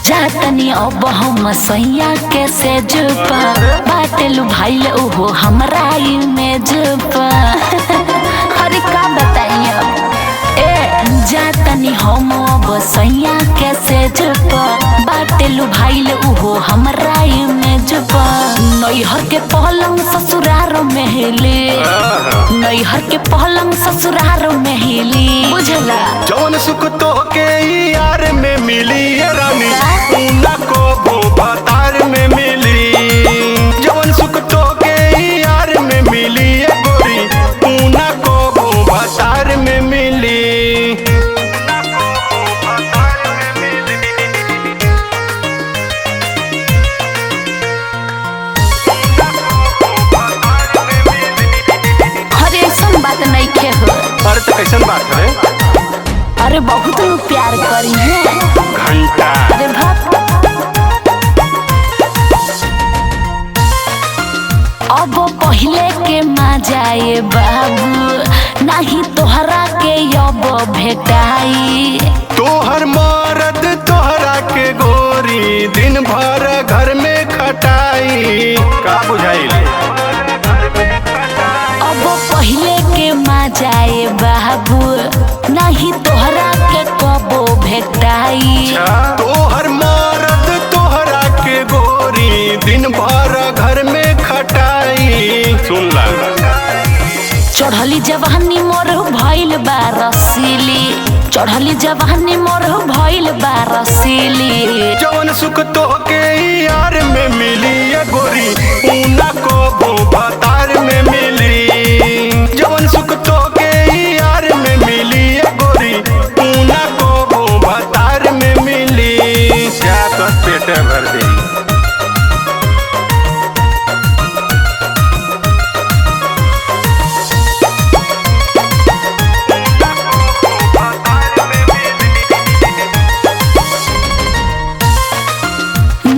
जातनी अब हम सैया के सेज पर बाटलू भाई ओहो हमरा इमेज पर अरे का बताइए जातनी हम अब सैया के सेज पर बाटलू भाई ओहो हमरा इमेज पर नैहर के पलंग ससुरार में हिली नैहर के पलंग ससुरार में हिली बुझला जौन सुख तो के यार में मिली रानी ऊना को भतार में मिली जौन सुख तो के यार में मिली गोरी ऊना को भतार में मिली। अरे ऐसा बात नहीं खे हो। अरे तो कैसन बात है? अरे बहुत लोग प्यार करी है घंटा। अरे भाप अब पहले के मजाए बाबू नहीं तोहरा के अब भेटाई तोहर मरद तोहरा के गोरी दिन भर घर में खटाई का बुझाइल अब पहले के मजाए बाबू नहीं तोहरा के कबो भेटाई तोहर मरद तोहरा के गोरी दिन भर घर में खटाई सुन ला चढ़ली जवानी मोर भइल बा रसीली चढ़ली जवानी मोर भइल बा रसीली जवन सुख तो के यार में मिली गोरी ऊना को भतार में मिली जवन सुख तो के यार में मिली गोरी ऊना को भतार में मिली क्या तो पेट भर दे।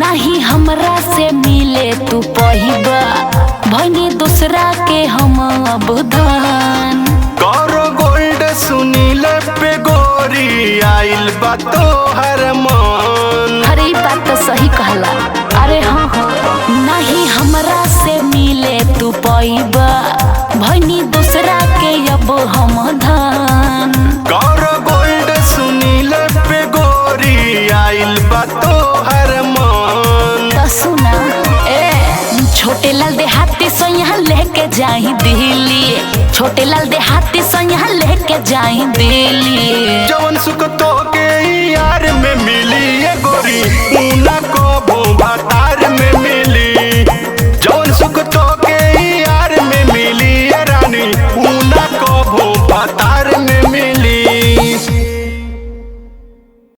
नहीं हमरा से मिले तू पहिबा भनी दूसरा के हम अब धन करो गोल्ड सुनील पे गोरी आइल बा तोहर मन। अरे ई बात तो सही कहला अरे हाँ नहीं हमरा से मिले तू पहिबा भनी दूसरा के अब हम धन करो गोल्ड सुनील पे गोरी आइल बा तोहर मन। तो सुना छोटे लाल देहाती से यहाँ लेके जाई दिल्ली छोटे लाल देहाती से यहाँ लेके जाई दिल्ली जवन सुख तो के यार में मिली गोरी ऊना को भतार